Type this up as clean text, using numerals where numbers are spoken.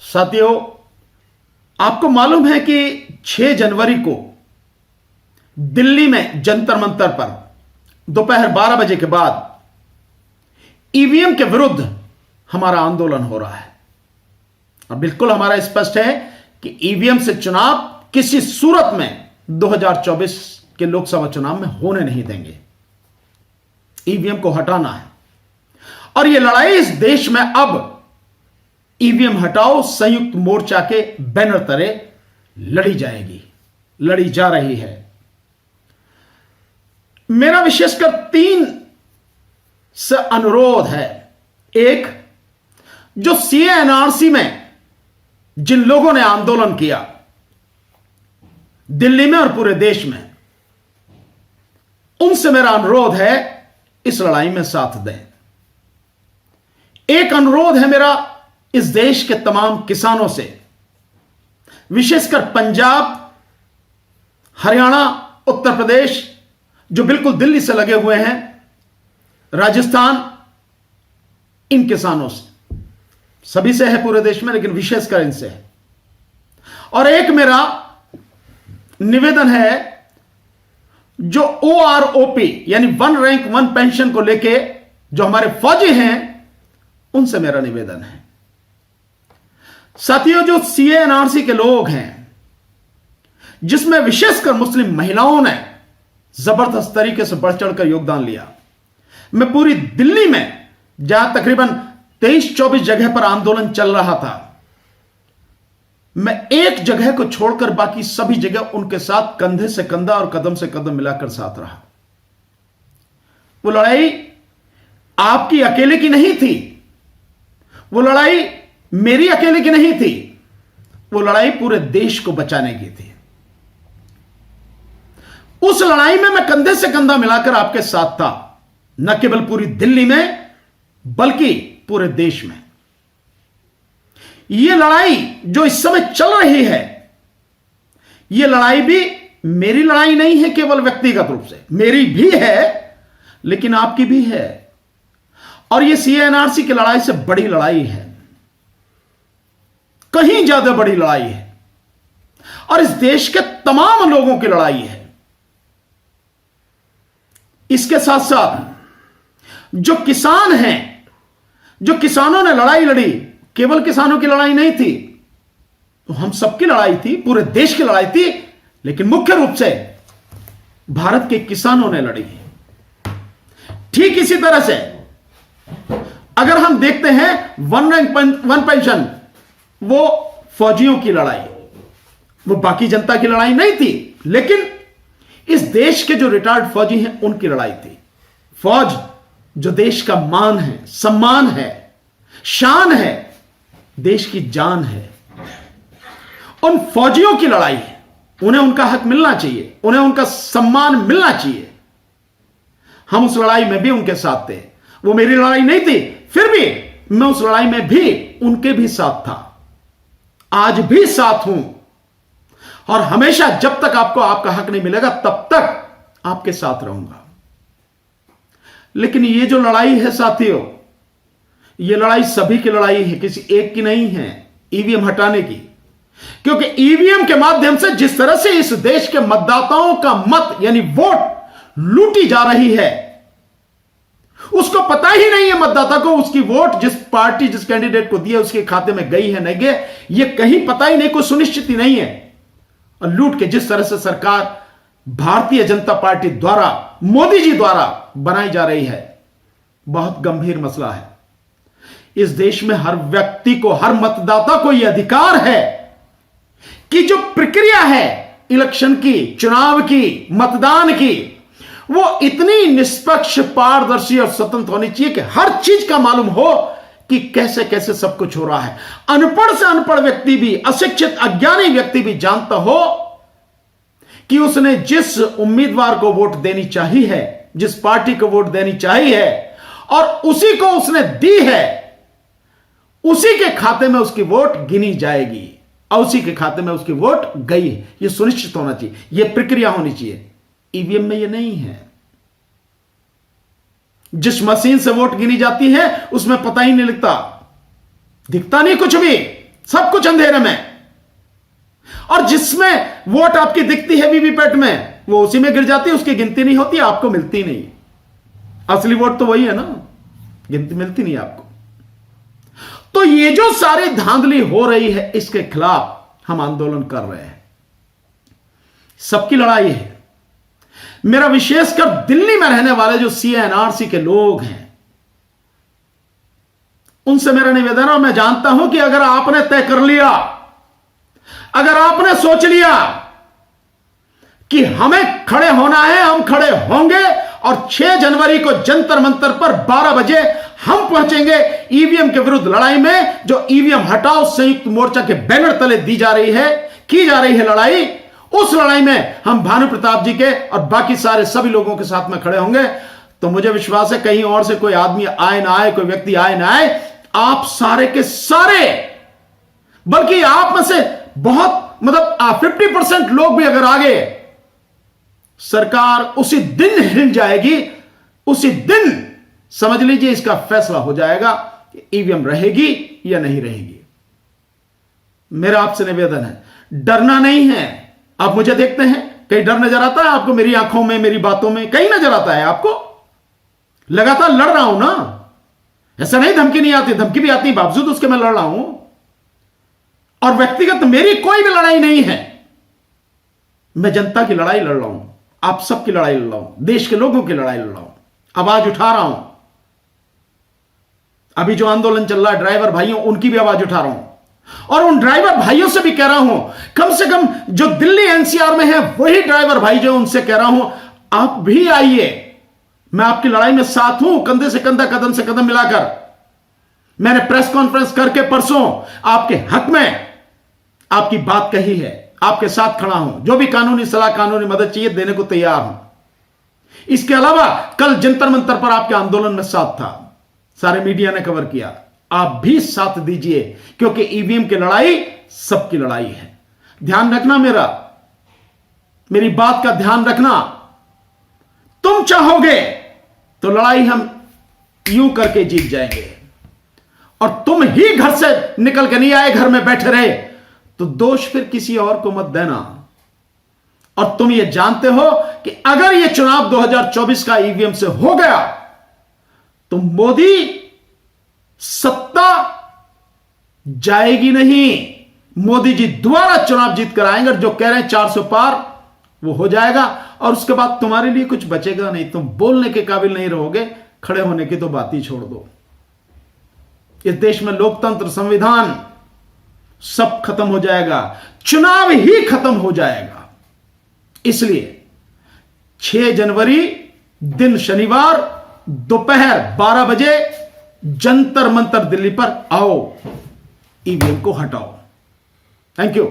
साथियों, आपको मालूम है कि 6 जनवरी को दिल्ली में जंतर मंतर पर दोपहर 12 बजे के बाद ईवीएम के विरुद्ध हमारा आंदोलन हो रहा है। और बिल्कुल हमारा स्पष्ट है कि ईवीएम से चुनाव किसी सूरत में 2024 के लोकसभा चुनाव में होने नहीं देंगे। ईवीएम को हटाना है और यह लड़ाई इस देश में अब ईवीएम हटाओ संयुक्त मोर्चा के बैनर तले लड़ी जाएगी, लड़ी जा रही है। मेरा विशेषकर 3 से अनुरोध है। एक, जो सीए एनआरसी में जिन लोगों ने आंदोलन किया दिल्ली में और पूरे देश में, उनसे मेरा अनुरोध है इस लड़ाई में साथ दें। एक अनुरोध है मेरा इस देश के तमाम किसानों से, विशेषकर पंजाब, हरियाणा, उत्तर प्रदेश जो बिल्कुल दिल्ली से लगे हुए हैं, राजस्थान, इन किसानों से, सभी से है पूरे देश में लेकिन विशेषकर इनसे है। और एक मेरा निवेदन है, जो OROP यानी 1 रैंक 1 पेंशन को लेके जो हमारे फौजी हैं, उनसे मेरा निवेदन है। साथियों, जो CA-NRC के लोग हैं, जिसमें विशेषकर मुस्लिम महिलाओं ने जबरदस्त तरीके से बढ़ चढ़कर योगदान लिया, मैं पूरी दिल्ली में जहां तकरीबन 23-24 जगह पर आंदोलन चल रहा था, मैं एक जगह को छोड़कर बाकी सभी जगह उनके साथ कंधे से कंधा और कदम से कदम मिलाकर साथ रहा। वो लड़ाई आपकी अकेले की नहीं थी, वो लड़ाई मेरी अकेले की नहीं थी, वो लड़ाई पूरे देश को बचाने की थी। उस लड़ाई में मैं कंधे से कंधा मिलाकर आपके साथ था, न केवल पूरी दिल्ली में बल्कि पूरे देश में। यह लड़ाई जो इस समय चल रही है, यह लड़ाई भी मेरी लड़ाई नहीं है केवल व्यक्तिगत रूप से, मेरी भी है लेकिन आपकी भी है। और यह CA-NRC की लड़ाई से बड़ी लड़ाई है, कहीं ज्यादा बड़ी लड़ाई है, और इस देश के तमाम लोगों की लड़ाई है। इसके साथ साथ जो किसान हैं, जो किसानों ने लड़ाई लड़ी, केवल किसानों की लड़ाई नहीं थी, तो हम सबकी लड़ाई थी, पूरे देश की लड़ाई थी, लेकिन मुख्य रूप से भारत के किसानों ने लड़ी। ठीक इसी तरह से अगर हम देखते हैं 1 रैंक 1 पेंशन, वो फौजियों की लड़ाई, वो बाकी जनता की लड़ाई नहीं थी, लेकिन इस देश के जो रिटायर्ड फौजी हैं उनकी लड़ाई थी। फौज जो देश का मान है, सम्मान है, शान है, देश की जान है, उन फौजियों की लड़ाई है। उन्हें उनका हक मिलना चाहिए, उन्हें उनका सम्मान मिलना चाहिए। हम उस लड़ाई में भी उनके साथ थे। वो मेरी लड़ाई नहीं थी, फिर भी मैं उस लड़ाई में भी उनके भी साथ था, आज भी साथ हूं, और हमेशा जब तक आपको आपका हक नहीं मिलेगा तब तक आपके साथ रहूंगा। लेकिन ये जो लड़ाई है साथियों, ये लड़ाई सभी की लड़ाई है, किसी एक की नहीं है ईवीएम हटाने की। क्योंकि ईवीएम के माध्यम से जिस तरह से इस देश के मतदाताओं का मत यानी वोट लूटी जा रही है, उसको पता ही नहीं है मतदाता को उसकी वोट जिस पार्टी जिस कैंडिडेट को दिया उसके खाते में गई है नहीं गई, ये कहीं पता ही नहीं, कोई सुनिश्चित ही नहीं है। और लूट के जिस तरह से सरकार भारतीय जनता पार्टी द्वारा, मोदी जी द्वारा बनाई जा रही है, बहुत गंभीर मसला है। इस देश में हर व्यक्ति को, हर मतदाता को यह अधिकार है कि जो प्रक्रिया है इलेक्शन की, चुनाव की, मतदान की, वो इतनी निष्पक्ष, पारदर्शी और स्वतंत्र होनी चाहिए कि हर चीज का मालूम हो कि कैसे कैसे सब कुछ हो रहा है। अनपढ़ से अनपढ़ व्यक्ति भी, अशिक्षित अज्ञानी व्यक्ति भी जानता हो कि उसने जिस उम्मीदवार को वोट देनी चाहिए है, जिस पार्टी को वोट देनी चाहिए है, और उसी को उसने दी है, उसी के खाते में उसकी वोट गिनी जाएगी और उसी के खाते में उसकी वोट गई। यह सुनिश्चित होना चाहिए, यह प्रक्रिया होनी चाहिए। ईवीएम में यह नहीं है। जिस मशीन से वोट गिनी जाती है उसमें पता ही नहीं लगता, दिखता नहीं कुछ भी, सब कुछ अंधेरे में। और जिसमें वोट आपकी दिखती है वीवीपैट में, वो उसी में गिर जाती है, उसकी गिनती नहीं होती, आपको मिलती नहीं। असली वोट तो वही है ना, गिनती मिलती नहीं आपको। तो ये जो सारी धांधली हो रही है, इसके खिलाफ हम आंदोलन कर रहे हैं। सबकी लड़ाई है। मेरा विशेषकर दिल्ली में रहने वाले जो सीएनआरसी के लोग हैं, उनसे मेरा निवेदन है, और मैं जानता हूं कि अगर आपने तय कर लिया, अगर आपने सोच लिया कि हमें खड़े होना है, हम खड़े होंगे। और 6 जनवरी को जंतर मंतर पर 12 बजे हम पहुंचेंगे ईवीएम के विरुद्ध लड़ाई में। जो ईवीएम हटाओ संयुक्त मोर्चा के बैनर तले दी जा रही है, की जा रही है लड़ाई, उस लड़ाई में हम भानु प्रताप जी के और बाकी सारे सभी लोगों के साथ में खड़े होंगे। तो मुझे विश्वास है कहीं और से कोई आदमी आए ना आए, कोई व्यक्ति आए ना आए, आप सारे के सारे, बल्कि आप में से बहुत 50% लोग भी अगर आ गए, सरकार उसी दिन हिल जाएगी। उसी दिन समझ लीजिए इसका फैसला हो जाएगा कि ईवीएम रहेगी या नहीं रहेगी। मेरा आपसे निवेदन है, डरना नहीं है। आप मुझे देखते हैं, कहीं डर नजर आता है आपको? मेरी आंखों में, मेरी बातों में कहीं नजर आता है आपको? लगातार लड़ रहा हूं ना, ऐसा नहीं धमकी नहीं आती, धमकी भी आती, बावजूद उसके मैं लड़ रहा हूं। और व्यक्तिगत मेरी कोई भी लड़ाई नहीं है, मैं जनता की लड़ाई लड़ रहा हूं, आप सबकी लड़ाई लड़ रहा हूं, देश के लोगों की लड़ाई लड़ रहा हूं, आवाज उठा रहा हूं। अभी जो आंदोलन चल रहा है ड्राइवर भाइयों, उनकी भी आवाज उठा रहा हूं। और उन ड्राइवर भाइयों से भी कह रहा हूं, कम से कम जो दिल्ली एनसीआर में है वही ड्राइवर भाई जो, उनसे कह रहा हूं आप भी आइए, मैं आपकी लड़ाई में साथ हूं, कंधे से कंधा, कदम से कदम मिलाकर। मैंने प्रेस कॉन्फ्रेंस करके परसों आपके हक में आपकी बात कही है, आपके साथ खड़ा हूं, जो भी कानूनी सलाह, कानूनी मदद चाहिए देने को तैयार हूं। इसके अलावा कल जंतर मंतर पर आपके आंदोलन में साथ था, सारे मीडिया ने कवर किया, आप भी साथ दीजिए, क्योंकि ईवीएम की लड़ाई सबकी लड़ाई है। ध्यान रखना, मेरी बात का ध्यान रखना। तुम चाहोगे तो लड़ाई हम यूं करके जीत जाएंगे, और तुम ही घर से निकल के नहीं आए, घर में बैठे रहे, तो दोष फिर किसी और को मत देना। और तुम ये जानते हो कि अगर ये चुनाव 2024 का ईवीएम से हो गया तो मोदी सत्ता जाएगी नहीं, मोदी जी दोबारा चुनाव जीत कर आएंगे। जो कह रहे हैं 400 पार, वो हो जाएगा, और उसके बाद तुम्हारे लिए कुछ बचेगा नहीं, तुम बोलने के काबिल नहीं रहोगे, खड़े होने की तो बात ही छोड़ दो। इस देश में लोकतंत्र, संविधान सब खत्म हो जाएगा, चुनाव ही खत्म हो जाएगा। इसलिए 6 जनवरी दिन शनिवार दोपहर 12 बजे जंतर मंतर दिल्ली पर आओ, ईवीएम को हटाओ। Thank you.